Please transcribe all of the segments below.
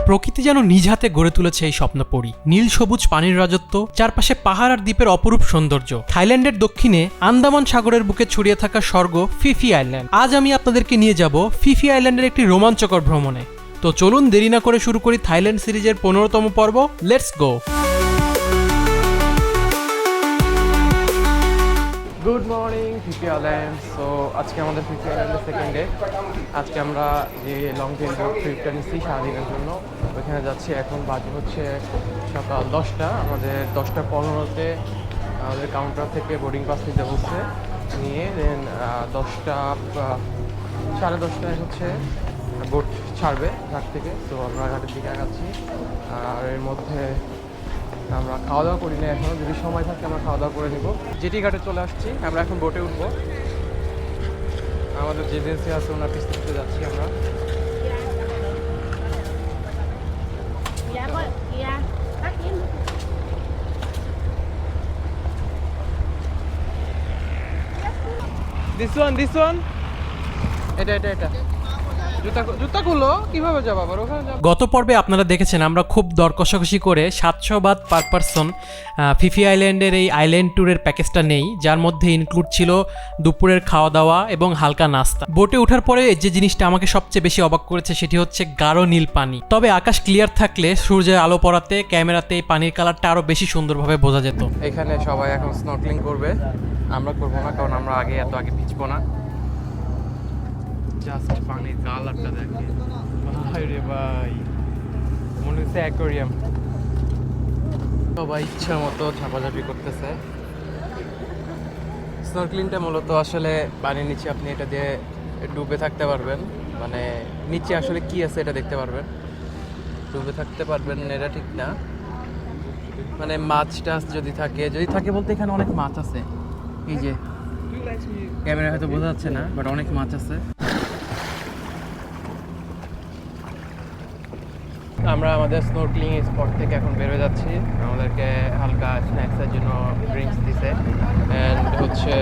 প্রকৃতি যেন নিজ হাতে গড়ে তুলেছে এই স্বপ্নপুরী। নীল সবুজ পানির রাজত্ব, চারপাশে পাহাড় আর দ্বীপের অপরূপ সৌন্দর্য। থাইল্যান্ডের দক্ষিণে আন্দামান সাগরের বুকে ছড়িয়ে থাকা স্বর্গ ফি ফি আইল্যান্ড। আজ আমি আপনাদেরকে নিয়ে যাব ফি ফি আইল্যান্ডের একটি রোমাঞ্চকর ভ্রমণে। তো চলুন দেরি না করে শুরু করি থাইল্যান্ড সিরিজের 15তম পর্ব। Let's go. Good morning Phi Phi island. So আজকে আমাদের ফিফি আইল্যান্ডের সেকেন্ড ডে। আজকে আমরা যে লং টেল বোট ট্রিপটা নিচ্ছি সারাদিনের জন্য, ওইখানে যাচ্ছি। এখন বাজে হচ্ছে সকাল 10টা। আমাদের 10টা 15তে আমাদের কাউন্টার থেকে বোর্ডিং পাস নিতে বসছে, নিয়ে দেন 10টা 10:30 হচ্ছে বোট ছাড়বে ঘাট থেকে। তো আমরা ঘাটের দিকে আগাচ্ছি। আর এর মধ্যে আমরা খাওয়া দাওয়া করি না এখনও, যদি সময় থাকে আমরা খাওয়া দাওয়া করে নেব। জেটি ঘাটে চলে আসছি, আমরা এখন বোটে উঠবো। আমাদের যে এজেন্সি আছে ওনার পিছতে যাচ্ছি আমরা। দিস ওয়ান এটা জুতা খুলো, কিভাবে যাবো আবার ওখানে? গত পর্বে আপনারা দেখেছেন আমরা খুব দর কষাকষি করে 700 বাত পার পারসন ফিফি আইল্যান্ডের এই আইল্যান্ড ট্যুরের প্যাকেজটা নেই, যার মধ্যে ইনক্লুড ছিল দুপুরের খাওয়া দাওয়া এবং হালকা নাস্তা। বোটে ওঠার পরে যে জিনিসটা আমাকে সবচেয়ে বেশি অবাক করেছে সেটি হচ্ছে গাঢ় নীল পানি। তবে আকাশ ক্লিয়ার থাকলে সূর্যের আলো পড়াতে ক্যামেরাতে এই পানির কালারটা আরো বেশি সুন্দরভাবে বোঝা যেত। এখানে সবাই এখন স্নর্কেলিং করবে, আমরা করবো না, কারণ আমরা এত আগে ভিজবো না। জাস্ট পানির কালারটা দেখে ভাই রে ভাই, মনে হচ্ছে অ্যাকোয়ারিয়াম। সবাই ইচ্ছা মতো ঝাপাঝাপি করতেছে। স্নর্কেলিংটা মূলত আসলে পানির নিচে আপনি এটা দিয়ে ডুবে থাকতে পারবেন, মানে নিচে আসলে কি আছে এটা দেখতে পারবেন। ডুবে থাকতে পারবেন এটা ঠিক না, মানে মাছ টাছ যদি থাকে বলতে এখানে অনেক মাছ আছে। এই যে ক্যামেরা হয়তো বোঝা যাচ্ছে না, বাট অনেক মাছ আছে। আমরা আমাদের স্নোরকেলিং স্পট থেকে এখন বেরোয় যাচ্ছি। আমাদেরকে হালকা স্ন্যাক্সের জন্য ড্রিঙ্কস দিছে, অ্যান্ড হচ্ছে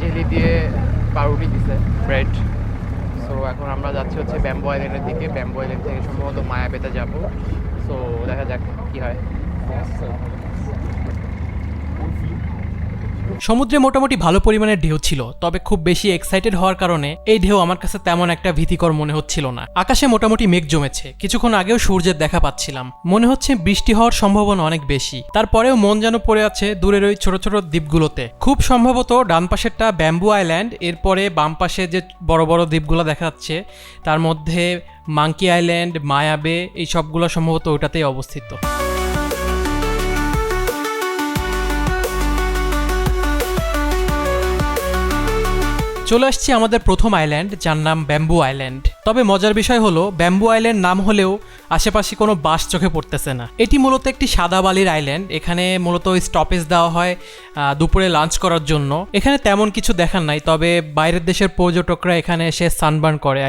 জেলি দিয়ে পাউরুটি দিছে, ব্রেড। সো এখন আমরা যাচ্ছি হচ্ছে ব্যাম্বো আইল্যান্ডের দিকে। ব্যাম্বো আইল্যান্ড থেকে সম্ভবত মায়াবেতে যাব। সো দেখা যাক কী হয়। সমুদ্রে মোটামুটি ভালো পরিমাণের ঢেউ ছিল, তবে খুব বেশি এক্সাইটেড হওয়ার কারণে এই ঢেউ আমার কাছে তেমন একটা ভীতিকর মনে হচ্ছিল না। আকাশে মোটামুটি মেঘ জমেছে, কিছুক্ষণ আগেও সূর্যের দেখা পাচ্ছিলাম। মনে হচ্ছে বৃষ্টি হওয়ার সম্ভাবনা অনেক বেশি। তারপরেও মন যেন পড়ে আছে দূরের ওই ছোট ছোট দ্বীপগুলোতে। খুব সম্ভবত ডান পাশেরটা ব্যাম্বু আইল্যান্ড, এরপরে বাম পাশে যে বড় বড় দ্বীপগুলো দেখা যাচ্ছে তার মধ্যে মাঙ্কি আইল্যান্ড, মায়াবে, এই সবগুলো সম্ভবত ওটাতেই অবস্থিত। চলে আসছি আমাদের প্রথম আইল্যান্ড, যার নাম ব্যাম্বু আইল্যান্ড। তবে মজার বিষয় হলো ব্যাম্বু আইল্যান্ড নাম হলেও আশেপাশে কোনো বাস চোখে পড়তেছে না। এটি মূলত একটি সাদা বালির আইল্যান্ড। এখানে মূলত স্টপেজ দেওয়া হয় দুপুরে লাঞ্চ করার জন্য। এখানে তেমন কিছু দেখার নাই, তবে বাইরের দেশের পর্যটকরা এখানে এসে সানবার্ন করে।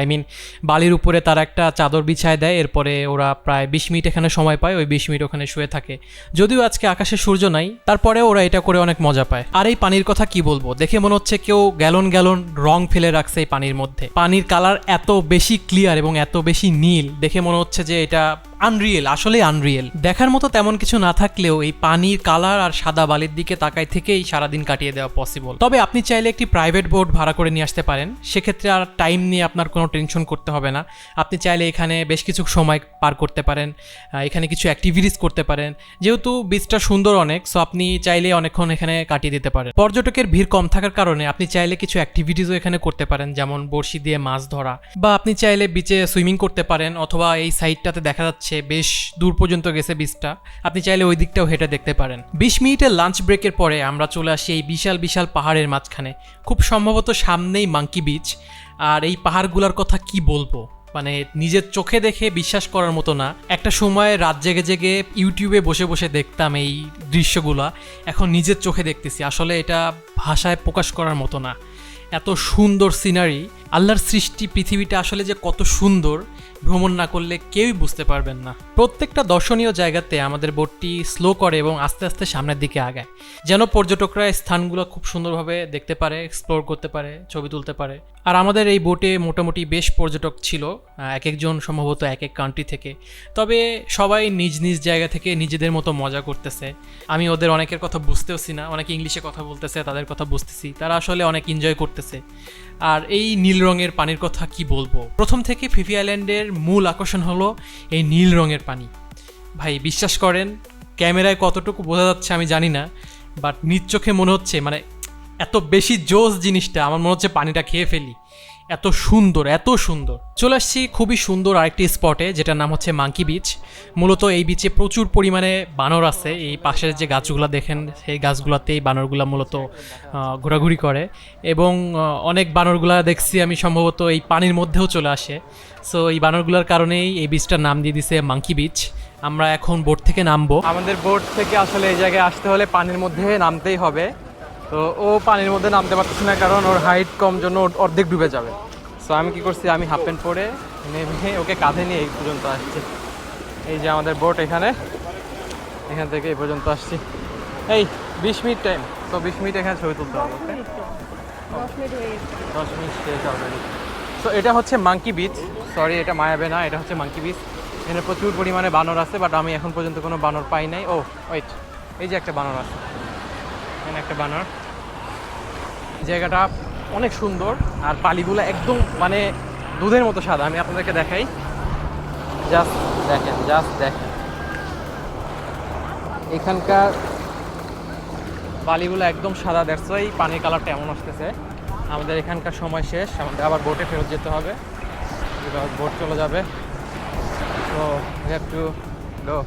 বালির উপরে তারা একটা চাদর বিছায় দেয়, এরপরে ওরা প্রায় 20 মিনিট এখানে সময় পায়, ওই 20 মিনিট ওখানে শুয়ে থাকে। যদিও আজকে আকাশে সূর্য নাই, তারপরে ওরা এটা করে অনেক মজা পায়। আর এই পানির কথা কি বলবো, দেখে মনে হচ্ছে কেউ গ্যালন গ্যালন রং ফেলে রাখছে এই পানির মধ্যে। পানির কালার এত বেশি ক্লিয়ার এবং এত বেশি নীল, দেখে মনে হচ্ছে যে এটা আনরিয়েল, আসলে আনরিয়েল। দেখার মতো তেমন কিছু না থাকলেও এই পানির কালার আর সাদা বালির দিকে তাকাই থেকেই সারাদিন কাটিয়ে দেওয়া পসিবল। তবে আপনি চাইলে একটি প্রাইভেট বোট ভাড়া করে নিয়ে আসতে পারেন, সেক্ষেত্রে আর টাইম নিয়ে আপনার কোনো টেনশন করতে হবে না। আপনি চাইলে এখানে বেশ কিছু সময় পার করতে পারেন, এখানে কিছু অ্যাক্টিভিটিস করতে পারেন। যেহেতু বিচটা সুন্দর অনেক, সো আপনি চাইলে অনেকক্ষণ এখানে কাটিয়ে দিতে পারেন। পর্যটকের ভিড় কম থাকার কারণে আপনি চাইলে কিছু অ্যাক্টিভিটিসও এখানে করতে পারেন, যেমন বড়শি দিয়ে মাছ ধরা, বা আপনি চাইলে বিচে সুইমিং করতে পারেন। অথবা এই সাইডটাতে দেখা যাচ্ছে বেশ দূর পর্যন্ত গেছে বিচটা, আপনি চাইলে ওই দিকটাও হেঁটে দেখতে পারেন। 20 মিনিটের লাঞ্চ ব্রেকের পরে আমরা চলে আসি এই বিশাল বিশাল পাহাড়ের মাঝখানে। খুব সম্ভবত সামনেই মাঙ্কি বিচ। আর এই পাহাড়গুলোর কথা কি বলবো, মানে নিজের চোখে দেখে বিশ্বাস করার মতো না। একটা সময় রাত জেগে জেগে ইউটিউবে বসে বসে দেখতাম এই দৃশ্যগুলা, এখন নিজের চোখে দেখতেছি। আসলে এটা ভাষায় প্রকাশ করার মতো না, এত সুন্দর সিনারি। আল্লাহর সৃষ্টি পৃথিবীটা আসলে যে কত সুন্দর, ভ্রমণ না করলে কেউই বুঝতে পারবেন না। প্রত্যেকটা দর্শনীয় জায়গাতে আমাদের বোটটি স্লো করে এবং আস্তে আস্তে সামনের দিকে আগায়, যেন পর্যটকরা স্থানগুলো খুব সুন্দরভাবে দেখতে পারে, এক্সপ্লোর করতে পারে, ছবি তুলতে পারে। আর আমাদের এই বোটে মোটামুটি বেশ পর্যটক ছিল, এক একজন সম্ভবত এক এক কান্ট্রি থেকে। তবে সবাই নিজ নিজ জায়গা থেকে নিজেদের মতো মজা করতেছে। আমি ওদের অনেকের কথা বুঝতেওছি না, অনেকে ইংলিশে কথা বলতেছে, তাদের কথা বুঝতেছি, তারা আসলে অনেক এনজয় করতেছে। আর এই নীল রঙের পানির কথা কি বলবো, প্রথম থেকে ফিফি আইল্যান্ডের মূল আকর্ষণ হলো এই নীল রঙের পানি। ভাই বিশ্বাস করেন, ক্যামেরায় কতটুকু বোঝা যাচ্ছে আমি জানি না, বাট নিজ চোখে মনে হচ্ছে মানে এত বেশি জোস জিনিসটা, আমার মনে হচ্ছে পানিটা খেয়ে ফেলি, এত সুন্দর এত সুন্দর। চলে আসছি খুবই সুন্দর আরেকটি স্পটে, যেটার নাম হচ্ছে মাঙ্কি বিচ। মূলত এই বিচে প্রচুর পরিমাণে বানর আছে। এই পাশের যে গাছগুলো দেখেন, সেই গাছগুলোতে এই বানরগুলো মূলত ঘোরাঘুরি করে, এবং অনেক বানরগুলা দেখছি আমি সম্ভবত এই পানির মধ্যেও চলে আসে। সো এই বানরগুলোর কারণেই এই বিচটার নাম দিয়ে দিছে মাঙ্কি বিচ। আমরা এখন বোট থেকে নামবো। আমাদের বোট থেকে আসলে এই জায়গায় আসতে হলে পানির মধ্যে নামতেই হবে। তো ও পানির মধ্যে নামতে পারতেছে না, কারণ ওর হাইট কম জন্য অর্ধেক ডুবে যাবে। সো আমি কি করছি, আমি হাফ প্যান্ট পরে নেমে ওকে কাঁধে নিয়ে এই পর্যন্ত আসছি। এই যে আমাদের বোট এখান থেকে এই পর্যন্ত আসছি। এই 20 মিনিট টাইম, তো 20 মিনিট এখানে ছবি তুলতে হবে। 10 মিনিট শেষ অলরেডি। সো এটা হচ্ছে মাঙ্কি বিচ, সরি এটা মায়াবে না, এটা হচ্ছে মাঙ্কি বিচ। এখানে প্রচুর পরিমাণে বানর আছে, বাট আমি এখন পর্যন্ত কোনো বানর পাই নাই। ও ওয়েট, এই যে একটা বানর আছে, এখানে একটা বানর। জায়গাটা অনেক সুন্দর, আর বালিগুলো একদম মানে দুধের মতো সাদা। আমি আপনাদেরকে দেখাই, জাস্ট দেখেন এখানকার বালিগুলো একদম সাদা। দ্যাটস ওয়াই পানির কালারটা এমন আসতেছে। আমাদের এখানকার সময় শেষ, আমাদের আবার বোটে ফেরত যেতে হবে, বোট চলে যাবে। তো উই হ্যাভ টু গো।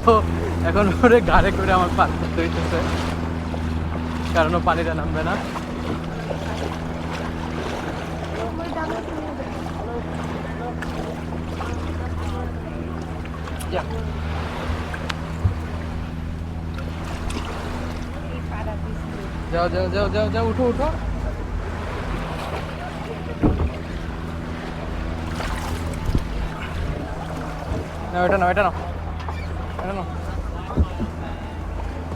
তো এখন ওরে গাড়ি করে আমার পার করতে হইতেছে, কারণ ও পানিটা নামবে না। যাও যাও যাও যাও যাও, উঠো উঠো। না এটা নাও, এটা নাও, এটা নাও,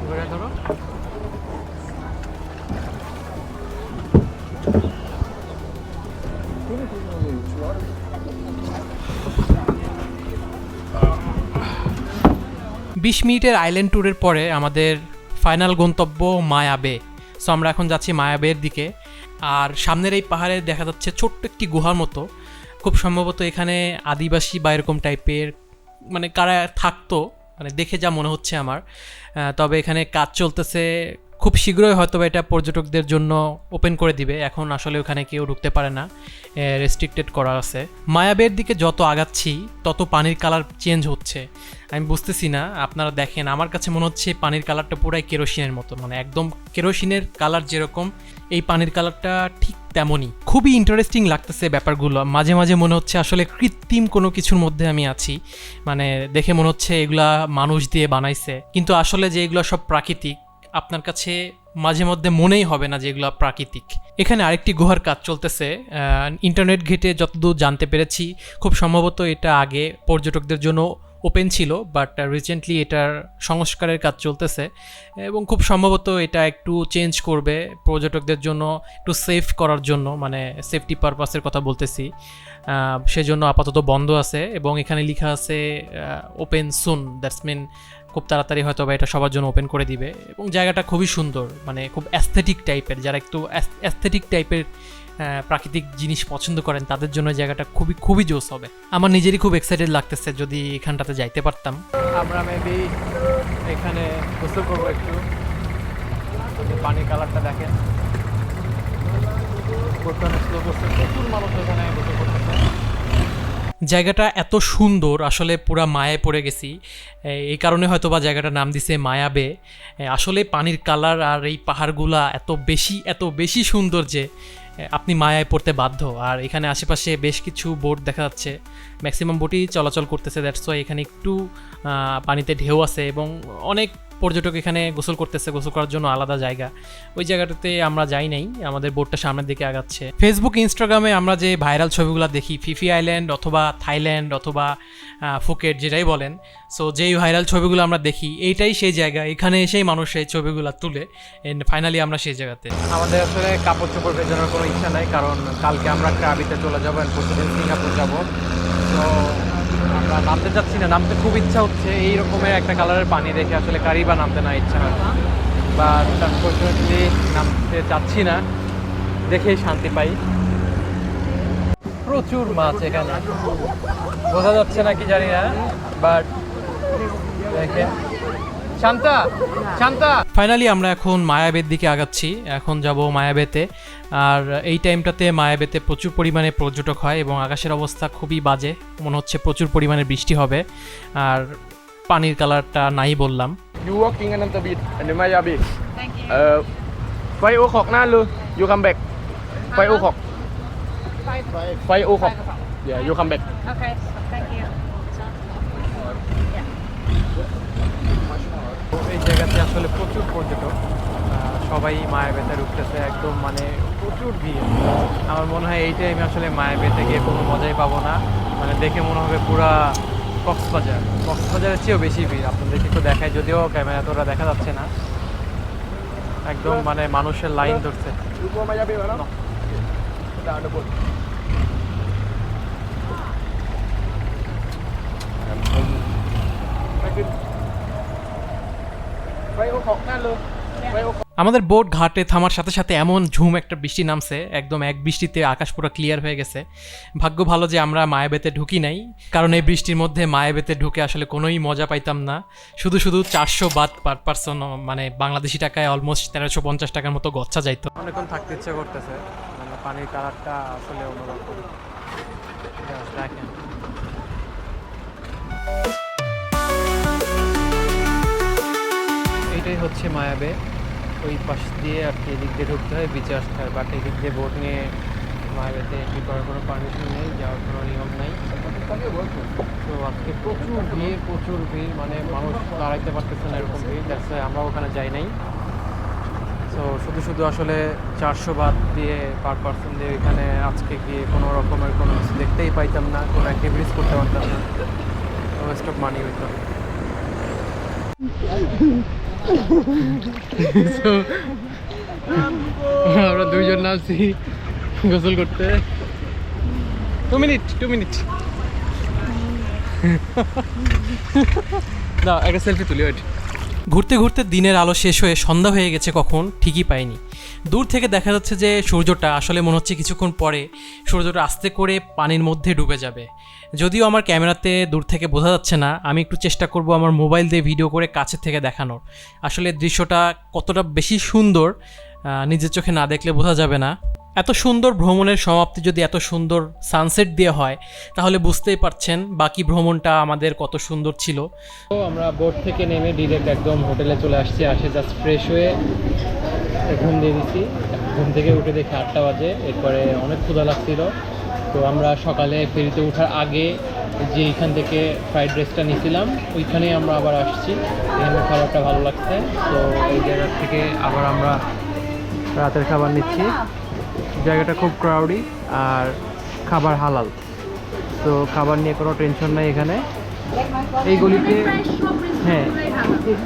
ঘুরে ধরো। বিশ মিনিটের আইল্যান্ড ট্যুরের পরে আমাদের ফাইনাল গন্তব্য মায়া বে। সো আমরা এখন যাচ্ছি মায়া বের দিকে। আর সামনের এই পাহাড়ে দেখা যাচ্ছে ছোট্ট একটি গুহার মতো, খুব সম্ভবত এখানে আদিবাসী বা এরকম টাইপের মানে কারা থাকতো, মানে দেখে যা মনে হচ্ছে আমার। তবে এখানে কাজ চলতেছে, খুব শীঘ্রই হয়তো এটা পর্যটকদের জন্য ওপেন করে দিবে। এখন আসলে ওখানে কেউ ঢুকতে পারে না, রেস্ট্রিক্টেড করা আছে। মায়াবের দিকে যত আগাচ্ছি তত পানির কালার চেঞ্জ হচ্ছে, আমি বুঝতেছি না। আপনারা দেখেন, আমার কাছে মনে হচ্ছে পানির কালারটা পুরাই কেরোসিনের মতো, মানে একদম কেরোসিনের কালার যেরকম, এই পানির কালারটা ঠিক তেমনই। খুবই ইন্টারেস্টিং লাগতেছে ব্যাপারগুলো। মাঝে মাঝে মনে হচ্ছে আসলে কৃত্রিম কোনো কিছুর মধ্যে আমি আছি, মানে দেখে মনে হচ্ছে এগুলা মানুষ দিয়ে বানাইছে, কিন্তু আসলে যে এগুলো সব প্রাকৃতিক, আপনার কাছে মাঝে মধ্যে মনেই হবে না যে এগুলো প্রাকৃতিক। এখানে আরেকটি গুহার কাজ চলতেছে, ইন্টারনেট ঘেটে যতদূর জানতে পেরেছি খুব সম্ভবত এটা আগে পর্যটকদের জন্য ওপেন ছিল, বাট রিসেন্টলি এটার সংস্কারের কাজ চলতেছে, এবং খুব সম্ভবত এটা একটু চেঞ্জ করবে পর্যটকদের জন্য, একটু সেফ করার জন্য, মানে সেফটি পারপাসের কথা বলতেছি। সেজন্য আপাতত বন্ধ আছে, এবং এখানে লেখা আছে ওপেন সুন, দ্যাটস মিন খুব তাড়াতাড়ি হয়তো বা এটা সবার জন্য ওপেন করে দিবে। এবং জায়গাটা খুবই সুন্দর, মানে খুব অ্যাস্থেটিক টাইপের, যারা একটু অ্যাস্থেটিক টাইপের প্রাকৃতিক জিনিস পছন্দ করেন তাদের জন্য জায়গাটা খুবই খুবই জোস হবে। আমার নিজেরই খুব এক্সাইটেড লাগতেছে যদি এখানটাতে যাইতে পারতাম। আমরা মেবি এখানে গোসল করবো একটু। পানির কালারটা দেখেন, প্রচুর মানুষ এখানে গোসল করতেছে। জায়গাটা এত সুন্দর, আসলে পুরা মায়ায় পড়ে গেছি। এই কারণে হয়তো বা জায়গাটার নাম দিছে মায়া বে। আসলে পানির কালার আর এই পাহাড়গুলা এত বেশি সুন্দর যে আপনি মায়ায় পড়তে বাধ্য। আর এখানে আশেপাশে বেশ কিছু বোট দেখা যাচ্ছে, ম্যাক্সিমাম বোটই চলাচল করতেছে। দ্যাটস ওয়াই এখানে একটু পানিতে ঢেউ আছে, এবং অনেক পর্যটক এখানে গোসল করতেছে, গোসল করার জন্য আলাদা জায়গা। ওই জায়গাটাতে আমরা যাই নাই, আমাদের বোটটা সামনের দিকে আগাচ্ছে। ফেসবুক ইনস্টাগ্রামে আমরা যে ভাইরাল ছবিগুলো দেখি ফিফি আইল্যান্ড অথবা থাইল্যান্ড অথবা ফুকেট যেটাই বলেন, সো যেই ভাইরাল ছবিগুলো আমরা দেখি এইটাই সেই জায়গা, এখানে এসেই মানুষ এই ছবিগুলো তুলে। এন্ড ফাইনালি আমরা সেই জায়গাতে। আমাদের আসলে কাপড় চোপড় ভেজানোর কোনো ইচ্ছা নাই, কারণ কালকে আমরা ক্রাবিতে চলে যাবো, পরশুদিন সিঙ্গাপুর যাবো। তো আমরা নামতে চাচ্ছি না, নামতে খুব ইচ্ছা হচ্ছে, এই রকমের একটা কালারের পানি দেখে আসলে কারি বা নামতে না ইচ্ছা হয়, বা আনফর্চুনেটলি নামতে চাচ্ছি না, দেখেই শান্তি পাই। প্রচুর মাছ এখানে, বোঝা যাচ্ছে না কি জানি না, বাট দেখেন। শান্তা, শান্তা। ফাইনালি আমরা এখন মায়াবের দিকে আগাচ্ছি, এখন যাব মায়াবেতে। আর এই টাইমটাতে মায়াবেতে প্রচুর পরিমাণে পর্যটক হয় এবং আকাশের অবস্থা খুবই বাজে, মনে হচ্ছে প্রচুর পরিমাণে বৃষ্টি হবে। আর পানির কালারটা নাই বললাম। You walking and the beach and the Maya beach. Five o'clock now, lu. You come back. 5 o'clock. 5 o'clock. Yeah, you come back. Okay, thank you. এই জায়গাতে আসলে প্রচুর পর্যটক, সবাই মায়াবেতে ঢুকতেছে, একদম মানে প্রচুর ভিড়। আমার মনে হয় এই টাইমে আসলে মায়াবেতে গিয়ে কোনো মজাই পাবো না, মানে দেখে মনে হবে পুরা কক্সবাজারের চেয়েও বেশি ভিড়। আপনাদেরকে একটু দেখায়, যদিও ক্যামেরা তো ওরা দেখা যাচ্ছে না, একদম মানে মানুষের লাইন ধরছে। You go Maya Bay, no? Down the boat. Five o'clock now, lu. 5 o'clock. আমাদের বোট ঘাটে থামার সাথে সাথে এমন ঝুম একটা বৃষ্টি নামছে, একদম এক বৃষ্টিতে আকাশ পুরো ক্লিয়ার হয়ে গেছে। ভাগ্য ভালো যে আমরা মায়াবেতে ঢুকি নাই, কারণ এই বৃষ্টির মধ্যে মায়াবেতে ঢুকে আসলে কোনোই মজা পাইতাম না। শুধু 400 বাত পার পারসন, মানে বাংলাদেশি টাকায় অলমোস্ট 1350 টাকার মতো গচ্ছা যাইতো। অনেকক্ষণ থাকতে ইচ্ছে করতেছে, মানে পানির কালারটা আসলে অন্যরকম। দেখেন, এইটাই হচ্ছে মায়াবে। ওই পাশ দিয়ে আর কি এদিক দিয়ে ঢুকতে হয়, বিচে আসতে হয়, বাট এদিক দিয়ে বোট নিয়ে মায়াবেতে এন্ট্রি করার কোনো পারমিশন নেই, যাওয়ার কোনো নিয়ম নেই। তো আজকে প্রচুর ভিড়, মানে মানুষ দাঁড়াইতে পারতেছে না, এরকম ভিড়। দ্যাটস ওয়াই আমরা ওখানে যাই নাই। তো শুধু আসলে 400 বাত দিয়ে পার পার্সন দিয়ে এখানে আজকে গিয়ে কোনো রকমের কোনো কিছু দেখতেই পাইতাম না, কোনো অ্যাক্টিভিটিস করতে পারতাম না, ওয়েস্ট অফ মানি হইতো। আমরা দুইজন নামছি গোসল করতে। 2 মিনিট না, একটা সেলফি তুলি। ওয়েট। ঘুরতে ঘুরতে দিনের আলো শেষ হয়ে সন্ধ্যা হয়ে গেছে কখন ঠিকই পাইনি। দূর থেকে দেখা যাচ্ছে যে সূর্যটা, আসলে মনে হচ্ছে কিছুক্ষণ পরে সূর্যটা আস্তে করে পানির মধ্যে ডুবে যাবে। যদিও আমার ক্যামেরাতে দূর থেকে বোঝা যাচ্ছে না, আমি একটু চেষ্টা করব আমার মোবাইল দিয়ে ভিডিও করে কাছে থেকে দেখানোর। আসলে দৃশ্যটা কতটা বেশি সুন্দর নিজের চোখে না দেখলে বোঝা যাবে না। এত সুন্দর ভ্রমণের সমাপ্তি যদি এত সুন্দর সানসেট দিয়ে হয়, তাহলে বুঝতেই পারছেন বাকি ভ্রমণটা আমাদের কত সুন্দর ছিল। তো আমরা বোট থেকে নেমে ডিরেক্ট একদম হোটেলে চলে আসছি। জাস্ট ফ্রেশ হয়ে ঘুম দিয়ে দিচ্ছি। ঘুম থেকে উঠে দেখি 8টা বাজে। এরপরে অনেক ক্ষুধা লাগছিল, তো আমরা সকালে ফেরিতে ওঠার আগে যে এখান থেকে ফ্রাইড রাইসটা নিয়েছিলাম ওইখানেই আমরা আবার আসছি। এখানে খাবারটা ভালো লাগছে, তো এই জায়গা থেকে আবার আমরা রাতের খাবার নিচ্ছি। জায়গাটা খুব ক্রাউডি আর খাবার হালাল, তো খাবার নিয়ে কোনো টেনশন নাই এখানে। এই গলিতে, হ্যাঁ,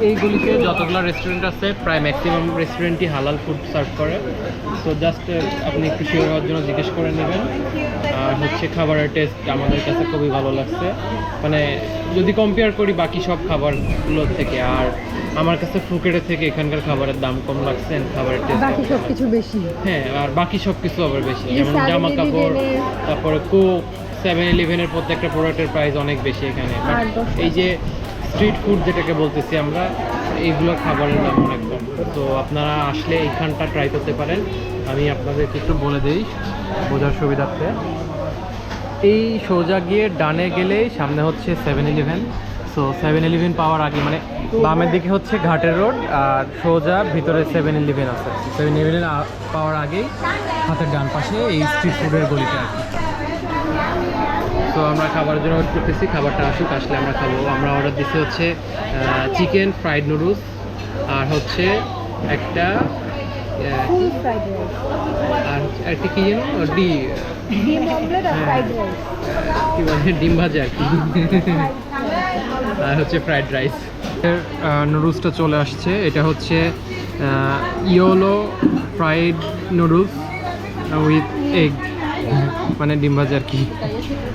এই গলিতে যতগুলো রেস্টুরেন্ট আছে প্রায় ম্যাক্সিমাম রেস্টুরেন্টই হালাল ফুড সার্ভ করে। সো জাস্ট আপনি একটু শিওর হওয়ার জন্য জিজ্ঞেস করে নেবেন। আর হচ্ছে খাবারের টেস্ট আমাদের কাছে খুবই ভালো লাগছে, মানে যদি কম্পেয়ার করি বাকি সব খাবারগুলোর থেকে। আর আমার কাছে ফুকেটের থেকে এখানকার খাবারের দাম কম লাগছে, খাবারের টেস্ট বাকি সবকিছু বেশি। হ্যাঁ, আর বাকি সব কিছু আবার বেশি, যেমন জামা কাপড়, তারপরে কোক, 7-Eleven-এর প্রত্যেকটা প্রোডাক্টের প্রাইস অনেক বেশি এখানে। এই যে স্ট্রিট ফুড যেটাকে বলতেছি আমরা, এইগুলো খাবারের দাম অনেক কম। তো আপনারা আসলে এইখানটা ট্রাই করতে পারেন। আমি আপনাদেরকে একটু বলে দিই বোঝার সুবিধার্থে। এই সোজা গিয়ে ডানে গেলেই সামনে হচ্ছে 7-Eleven। সো 7-Eleven পাওয়ার আগে, মানে বামের দিকে হচ্ছে ঘাটের রোড, আর সোজা ভিতরে 7-Eleven আছে। 7-Eleven পাওয়ার আগেই হাতের ডান পাশে এই স্ট্রিট ফুডের গলিটা আর কি। তো আমরা খাবারের জন্য ওয়েট করতেছি, খাবারটা আসুক, আসলে আমরা খাবো। আমরা অর্ডার দিচ্ছি হচ্ছে চিকেন ফ্রাইড নুডলস আর হচ্ছে একটা ফুল ফ্রাইড রাইস, আর একটা কি যেন ডিম অমলেট আর ফ্রাইড রাইস। কি বলে ডিম ভাজা আর কি আর হচ্ছে ফ্রাইড রাইস। নুডলসটা চলে আসছে, এটা হচ্ছে yellow fried noodles with egg, মানে ডিম ভাজা আর কি,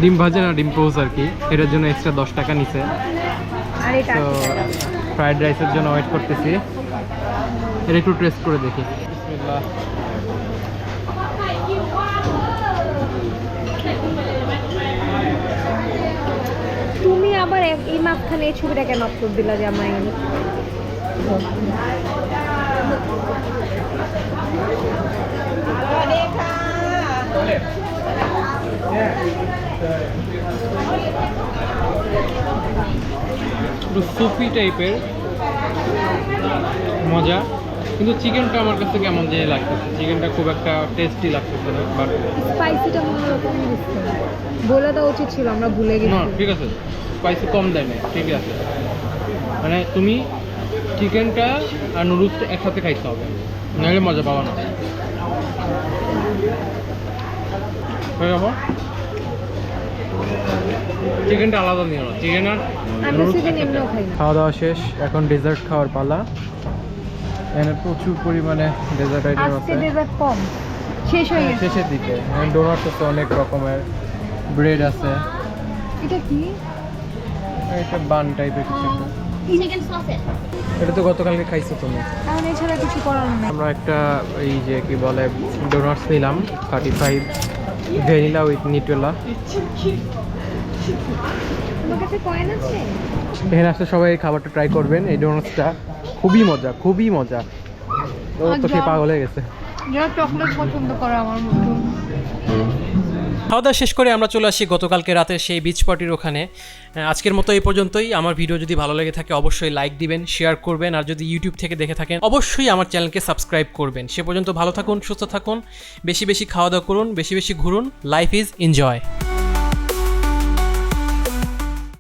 ডিম ভাজা না ডিম পোজ আর কি। এটার জন্য এক্সট্রা 10 টাকা নিছে। আর এটা তো ফ্রাইড রাইসের জন্য ওয়েট করতেছি, এটা একটু টেস্ট করে দেখি। বিসমিল্লাহ। তুমি আবার এই মাঝখানে এই ছবিটা কেন আপলোড দিলা যে আমার এখানে? একটু সুপি টাইপের মজা, কিন্তু চিকেনটা আমার কাছে কেমন যে লাগতেছে, চিকেনটা খুব একটা টেস্টি লাগতেছে না। বাট স্পাইসিটা অন্যরকম দিচ্ছে, বলে দেওয়া উচিত ছিল, আমরা ভুলে না গেছি। ঠিক আছে, স্পাইসি কম দেয় না, ঠিক আছে। মানে তুমি চিকেনটা আর নুডলসটা একসাথে খাইতে হবে, নাহলে মজা পাওয়া না। হয়ে যাবো, চিকেনটা আলাদা নিও না, চিকেন আর আমরা চিকেন এমনিও খাই না। খাওয়া দাওয়া শেষ, এখন ডেজার্ট খাওয়ার পালা। এখানে প্রচুর পরিমাণে ডেজার্ট আইটেম আজকে আছে। ডেজার্ট কম, শেষ হয়ে গেছে। শেষের দিকে ডোনাট আছে, অনেক রকমের ব্রেড আছে, এটা কি? এটা বান টাইপের কিছু একটা। Chicken sausage. এটা তো গতকালকে খাইছো তুমি। এখন এছাড়া কিছু করার নেই। আমরা একটা এই যে কি বলে ডোনাটস নিলাম 35 ভ্যানিলা উইথ নিউটেলা। তোমার কাছে কয়েন আছে? এখানে আসলে সবাই এই খাবারটা ট্রাই করবেন, এই ডোনাটসটা খুবই মজা, খুবই মজা। ও তো খেয়ে পাগল হয়ে গেছে। যারা চকলেট পছন্দ করে আমার মতো। খাওয়া দাওয়া শেষ করে আমরা চলে আসি গতকালকে রাতের সেই বিচ পার্টির ওখানে। আজকের মতো এই পর্যন্তই। আমার ভিডিও যদি ভালো লেগে থাকে অবশ্যই লাইক দিবেন, শেয়ার করবেন, আর যদি ইউটিউব থেকে দেখে থাকেন অবশ্যই আমার চ্যানেলকে সাবস্ক্রাইব করবেন। সে পর্যন্ত ভালো থাকুন, সুস্থ থাকুন, বেশি বেশি খাওয়া দাওয়া করুন, বেশি বেশি ঘুরুন। Life is enjoy.